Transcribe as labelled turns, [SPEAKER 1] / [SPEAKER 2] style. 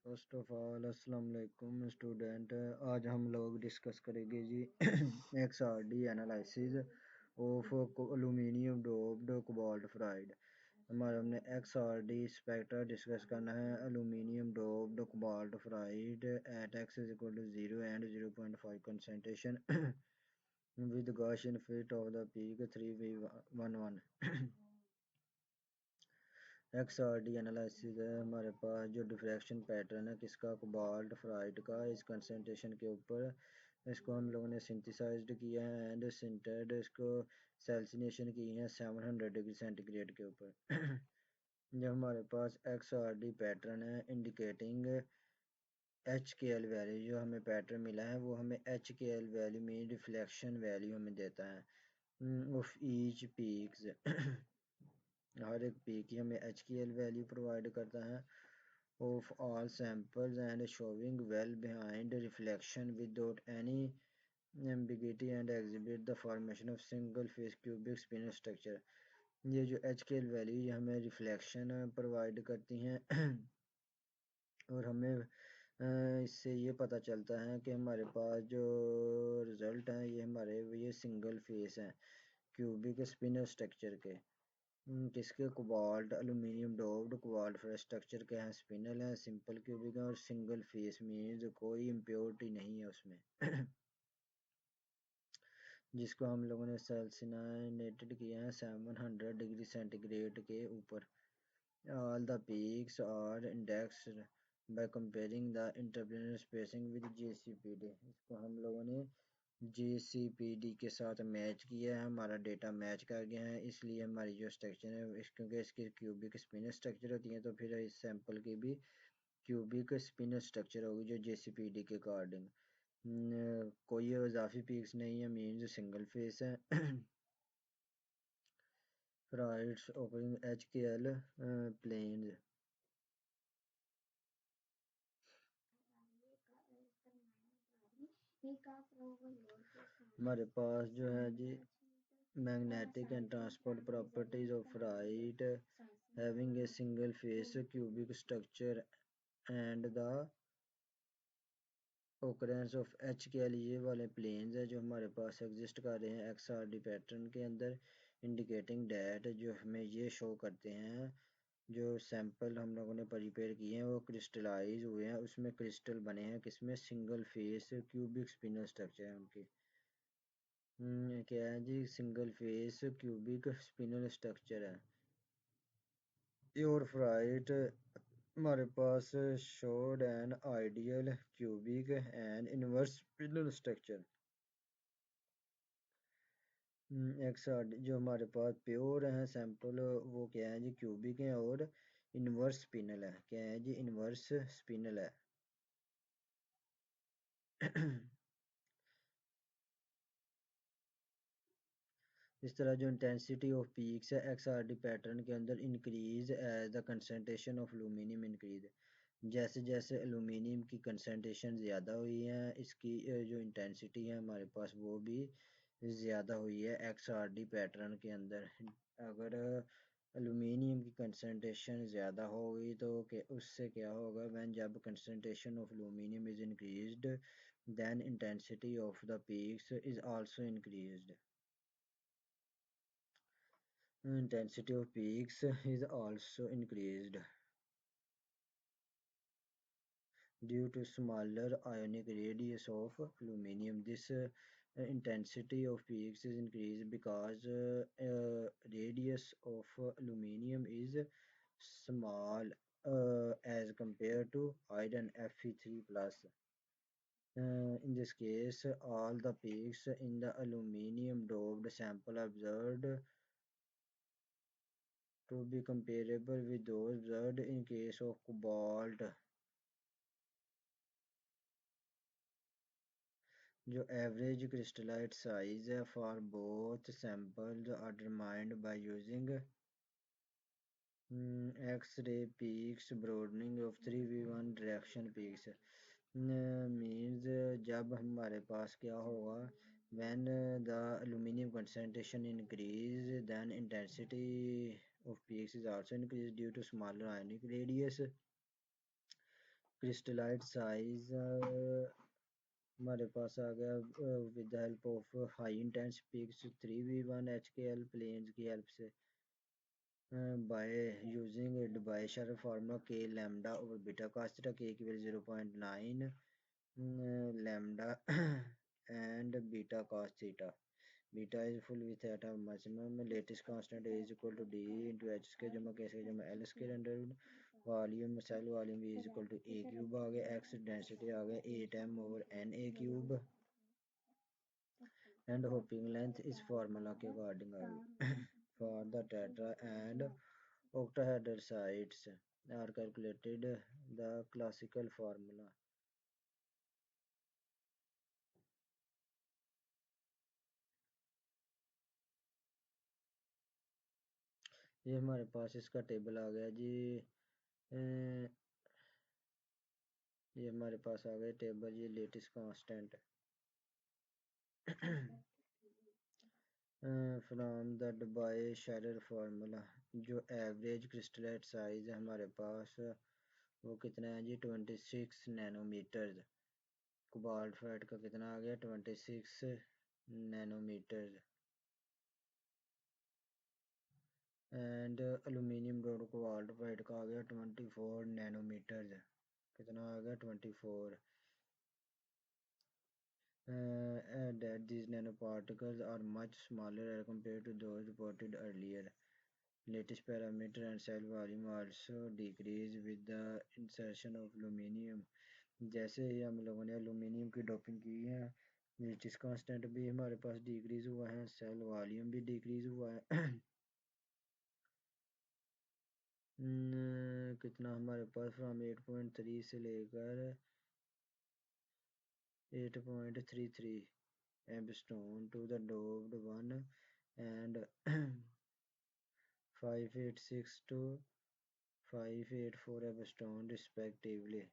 [SPEAKER 1] First of all अस्सलाम वालेकुम student. आज हम लोग डिस्कस करेंगे जी XRD analysis of aluminium doped cobalt ferrite. हमारे हमने XRD स्पेक्ट्रा डिस्कस करना है aluminium doped cobalt ferrite at x is equal to 0 and 0.5 concentration with Gaussian fit of the peak 3v11। XRD analysis है हमारे पास जो diffraction pattern है किसका, cobalt fried का, इस कंसंट्रेशन के ऊपर इसको हम लोगों ने सिंथेसाइज्ड किया है एंड सिंटर्ड इसको सेल्सिनेशन की है 700 डिग्री सेंटीग्रेड के ऊपर। जब हमारे पास XRD पैटर्न है इंडिकेटिंग HKL वैल्यू, जो हमें पैटर्न मिला है वो हमें HKL वैल्यू में रिफ्लेक्शन वैल्यू हमें देता है ऑफ ईच पीक्स। हर एक पी की हमें HKL वैल्यू प्रोवाइड करता है of all samples and showing well behind reflection without any ambiguity and exhibit the formation of single phase cubic spinel structure। ये जो HKL वैल्यू ये हमें रिफ्लेक्शन प्रोवाइड करती हैं और हमें इससे ये पता चलता है कि हमारे पास जो रिजल्ट हैं ये हमारे ये सिंगल फेस हैं क्यूबिक स्पिनल स्ट्रक्चर के। किसके, cobalt aluminium doped cobalt structure के हैं, स्पिनल हैं, सिंपल क्यूबिक हैं और सिंगल फेस मीन्स कोई इम्प्योरिटी नहीं है उसमें जिसको हम लोगों ने सेल्सिनेटेड किया है 700 डिग्री सेंटीग्रेड के ऊपर। All the peaks are indexed by comparing the interplanar spacing with JCPD। इसको हम लोगों ने JCPD के साथ मैच किया है, हमारा डेटा मैच कर गया है, इसलिए हमारी जो स्ट्रक्चर है क्योंकि इसकी क्यूबिक स्पिनल स्ट्रक्चर होती है तो फिर इस सैंपल की भी क्यूबिक स्पिनल स्ट्रक्चर होगी जो JCPD के अकॉर्डिंग। कोई इजाफी पीक्स नहीं है, मीन्स सिंगल फेस है। Freud's opening HKL planes. हमारे पास जो है जी magnetic and transport properties of ferrite having a single phase cubic structure and the occurrence of HKL, ये वाले प्लेन्स है जो हमारे पास एग्जिस्ट कर रहे हैं XRD पैटर्न के अंदर, इंडिकेटिंग डैट जो हमें ये शो करते हैं जो सैंपल हम लोगों ने प्रिपेयर किए हैं वो क्रिस्टलाइज हुए हैं, उसमें क्रिस्टल बने हैं किसमें, single face cubic spinel structure है उनकी। क्या है जी, single face cubic spinel structure है। और फ्राइट हमारे पास showed an ideal cubic and inverse spinel structure. XRD जो हमारे पास प्योर हैं सैंपल वो क्या है जी, क्यूबिक हैं और इनवर्स स्पिनल है। क्या है जी, इनवर्स स्पिनल है। इस तरह जो इंटेंसिटी ऑफ पीक्स है XRD पैटर्न के अंदर increase as the concentration of aluminium increase. जैसे जैसे एल्यूमिनियम की कंसंट्रेशन ज़्यादा हुई है इसकी जो इंटेंसिटी है हमारे पास वो भी ज़्यादा हुई है XRD पैटर्न के अंदर। अगर एल्यूमिनियम की कंसंट्रेशन ज़्यादा होगी तो उससे क्या होगा, व्हेन जब concentration of aluminium is increased then intensity of the peaks is also increased. Intensity of peaks is also increased due to smaller ionic radius of aluminum. This intensity of peaks is increased because radius of aluminum is small as compared to iron Fe3 plus. In this case, all the peaks in the aluminum doped sample observed to be comparable with those observed in case of cobalt। जो average crystallite size है for both samples are determined by using X-ray peaks broadening of 3v1 direction peaks. Means जब हमारे पास क्या होगा, when the aluminum concentration increase then intensity of peaks is also increased due to smaller ionic radius। Crystallite size हमारे पास आ गया with the help of high intense peaks 3v1 HKL planes की help से by using it by Scherrer formula k lambda over beta cos theta k की value 0.9 lambda and beta cos theta. Beta is full with theta maximum. Latest constant is equal to d into h square जमा k square जमा l square under volume cell volume v is equal to a cube आ गया x density आ गया 8m over n a cube and hopping length is formula के according आ गई for the tetra and octahedral sites are calculated the classical formula. ये हमारे पास इसका table आ गया जी ये हमारे पास आ गया टेबल ये latest constant from the Debye Scherrer formula जो एवरेज क्रिस्टलाइट साइज है हमारे पास वो कितना है जी 26 नैनोमीटर कोबाल्ट फैट का कितना आ गया 26 नैनोमीटर एंड एल्यूमिनियम रोड कोबाल्ट फैट का आ गया 24 नैनोमीटर कितना आ गया 24 that these nanoparticles are much smaller as compared to those reported earlier. Latest parameter and cell volume also decrease with the insertion of aluminium. जैसे ही हम लोगों ने एल्यूमिनियम की डोपिंग की है जिस कांस्टेंट भी हमारे पास डिक्रीज हुआ है सेल वॉल्यूम भी डिक्रीज हुआ है कितना हमारे पास फ्रॉम 8.3 से लेकर 8.33 Epstone to the doped one and 586 to 584 Epstone respectively.